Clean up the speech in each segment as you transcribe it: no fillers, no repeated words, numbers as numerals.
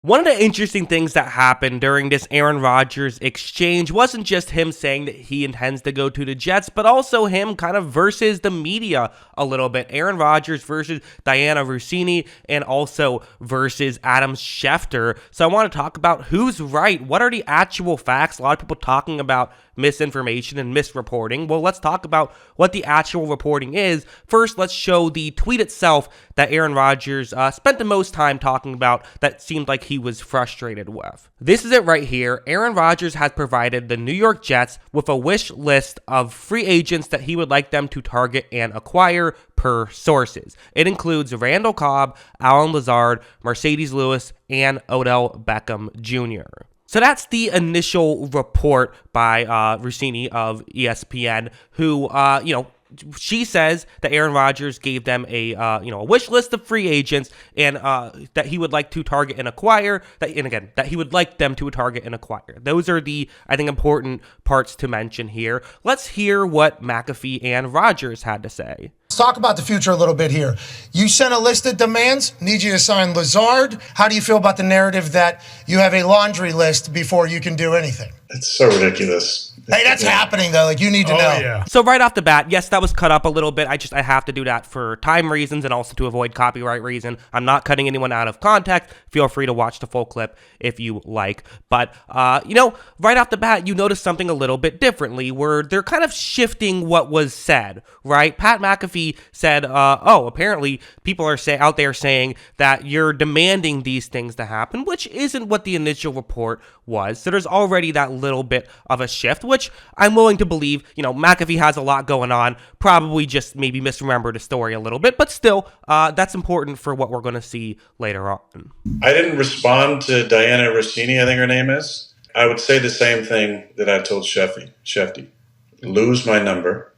One of the interesting things that happened during this Aaron Rodgers exchange wasn't just him saying that he intends to go to the Jets, but also him kind of versus the media a little bit. Aaron Rodgers versus Dianna Russini and also versus Adam Schefter. So I want to talk about who's right. What are the actual facts? A lot of people talking about misinformation and misreporting. Well, let's talk about what the actual reporting is. First, let's show the tweet itself that Aaron Rodgers spent the most time talking about that seemed like he was frustrated with. This is it right here. Aaron Rodgers has provided the New York Jets with a wish list of free agents that he would like them to target and acquire per sources. It includes Randall Cobb, Allen Lazard, Mercedes Lewis, and Odell Beckham Jr. So that's the initial report by Russini of ESPN, who, she says that Aaron Rodgers gave them a wish list of free agents and that he would like to target and acquire. That he would like them to target and acquire. Those are the, I think, important parts to mention here. Let's hear what McAfee and Rodgers had to say. Let's talk about the future a little bit here. You sent a list of demands, need you to sign Lazard. How do you feel about the narrative that you have a laundry list before you can do anything? It's so ridiculous. Hey, that's happening, though. Like, you need to know. Yeah. So right off the bat, yes, that was cut up a little bit. I have to do that for time reasons and also to avoid copyright reason. I'm not cutting anyone out of context. Feel free to watch the full clip if you like. But, right off the bat, you notice something a little bit differently where they're kind of shifting what was said, right? Pat McAfee said, apparently people are out there saying that you're demanding these things to happen, which isn't what the initial report was. So there's already that little bit of a shift, which I'm willing to believe. McAfee has a lot going on, probably just maybe misremembered the story a little bit, but still, that's important for what we're going to see later on. I didn't respond to Dianna Russini, I think her name is. I would say the same thing that I told Schefter. Lose my number.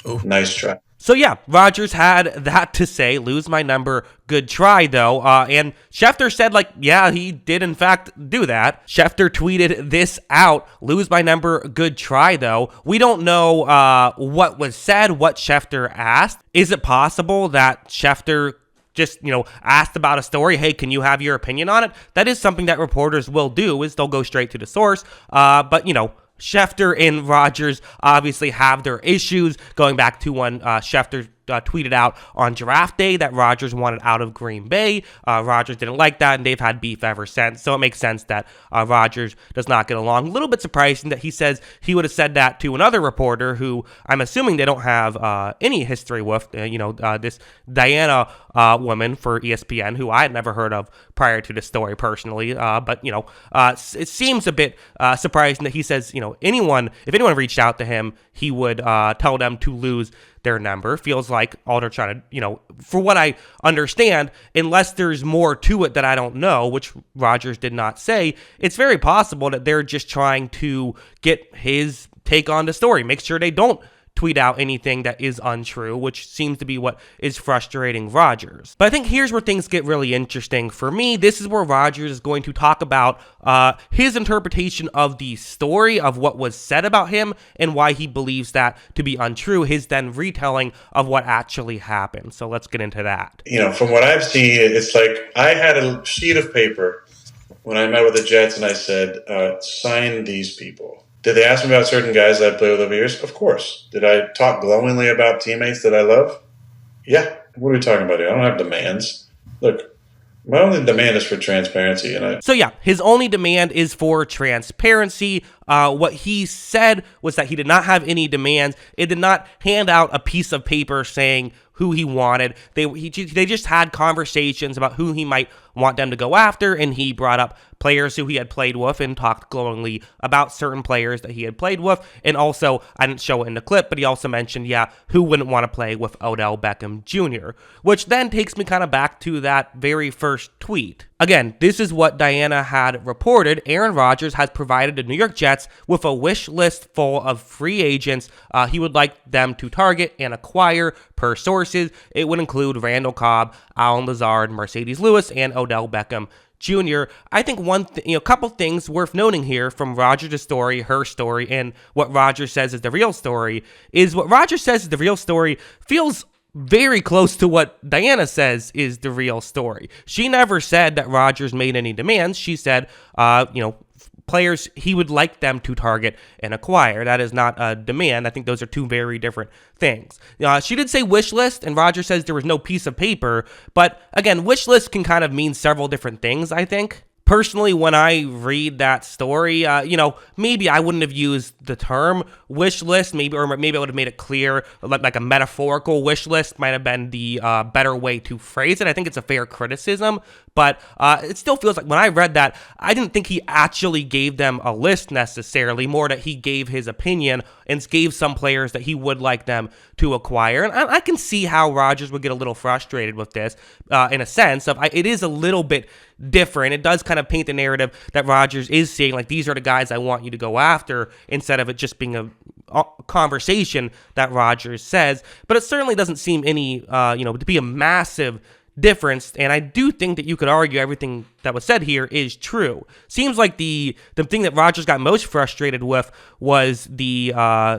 Ooh. Nice try. So yeah, Rodgers had that to say, lose my number, good try though, and Schefter said he did in fact do that. Schefter tweeted this out, lose my number, good try though. We don't know what was said, what Schefter asked. Is it possible that Schefter just, asked about a story, hey, can you have your opinion on it? That is something that reporters will do, is they'll go straight to the source, but Schefter and Rodgers obviously have their issues, going back to when Schefter tweeted out on draft day that Rodgers wanted out of Green Bay. Rodgers didn't like that, and they've had beef ever since. So it makes sense that Rodgers does not get along. A little bit surprising that he says he would have said that to another reporter who I'm assuming they don't have any history with, this Dianna woman for ESPN, who I had never heard of prior to the story personally. But it seems a bit surprising that he says, if anyone reached out to him, he would tell them to lose their number. Feels like all they're trying to, for what I understand, unless there's more to it that I don't know, which Rodgers did not say, it's very possible that they're just trying to get his take on the story, make sure they don't tweet out anything that is untrue, which seems to be what is frustrating Rodgers. But I think here's where things get really interesting for me. This is where Rodgers is going to talk about his interpretation of the story, of what was said about him, and why he believes that to be untrue, his then retelling of what actually happened. So let's get into that. From what I've seen, it's like I had a sheet of paper when I met with the Jets, and I said, sign these people. Did they ask me about certain guys that I played with over years? Of course. Did I talk glowingly about teammates that I love? Yeah. What are we talking about here? I don't have demands. Look, my only demand is for transparency. So yeah, his only demand is for transparency. What he said was that he did not have any demands. It did not hand out a piece of paper saying who he wanted. They just had conversations about who he might want them to go after, and he brought up players who he had played with and talked glowingly about certain players that he had played with. And also, I didn't show it in the clip, but he also mentioned, who wouldn't want to play with Odell Beckham Jr., which then takes me kind of back to that very first tweet. Again, this is what Dianna had reported. Aaron Rodgers has provided the New York Jets with a wish list full of free agents he would like them to target and acquire per sources. It would include Randall Cobb, Allen Lazard, Mercedes Lewis, and Odell Beckham Jr. I think a couple things worth noting here from Rodgers' story, her story, and what Rodgers says is the real story, is what Rodgers says is the real story feels very close to what Dianna says is the real story. She never said that Rodgers made any demands. She said, players he would like them to target and acquire. That is not a demand. I think those are two very different things. She did say wish list, and Rodgers says there was no piece of paper. But again, wish list can kind of mean several different things, I think. Personally, when I read that story, maybe I wouldn't have used the term wish list, maybe I would have made it clear, like a metaphorical wish list might have been the better way to phrase it. I think it's a fair criticism, but it still feels like when I read that, I didn't think he actually gave them a list necessarily, more that he gave his opinion and gave some players that he would like them to acquire. And I can see how Rodgers would get a little frustrated with this in a sense of it is a little bit different. It does kind of paint the narrative that Rodgers is saying, like, these are the guys I want you to go after, instead of it just being a conversation that Rodgers says. But it certainly doesn't seem to be a massive difference, and I do think that you could argue everything that was said here is true. Seems like the thing that Rodgers got most frustrated with was the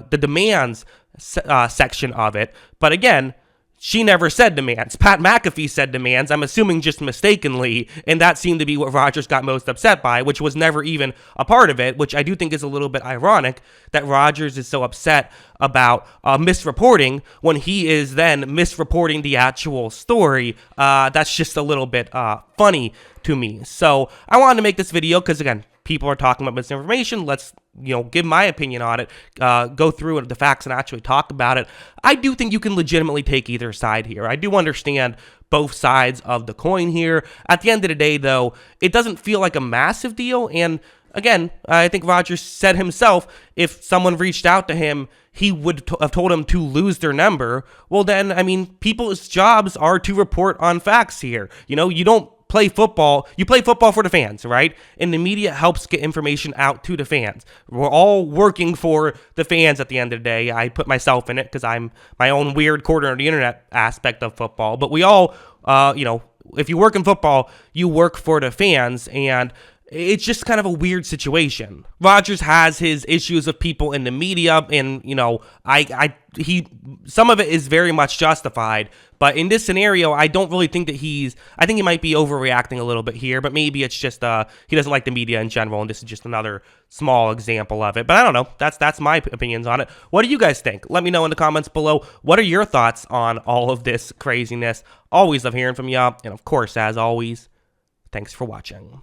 demands section of it. But again, she never said demands. Pat McAfee said demands, I'm assuming just mistakenly, and that seemed to be what Rodgers got most upset by, which was never even a part of it, which I do think is a little bit ironic that Rodgers is so upset about misreporting when he is then misreporting the actual story. That's just a little bit funny to me. So I wanted to make this video because, again, people are talking about misinformation. Let's, give my opinion on it, go through the facts and actually talk about it. I do think you can legitimately take either side here. I do understand both sides of the coin here. At the end of the day, though, it doesn't feel like a massive deal. And again, I think Rodgers said himself, if someone reached out to him, he would have told him to lose their number. Well, then, people's jobs are to report on facts here. You don't play football. You play football for the fans, right? And the media helps get information out to the fans. We're all working for the fans at the end of the day. I put myself in it because I'm my own weird corner of the internet aspect of football. But we all, if you work in football, you work for the fans, and it's just kind of a weird situation. Rodgers has his issues with people in the media, and some of it is very much justified. But in this scenario, I don't really think that I think he might be overreacting a little bit here, but maybe it's just he doesn't like the media in general, and this is just another small example of it. But I don't know. That's my opinions on it. What do you guys think? Let me know in the comments below. What are your thoughts on all of this craziness? Always love hearing from y'all, and of course, as always, thanks for watching.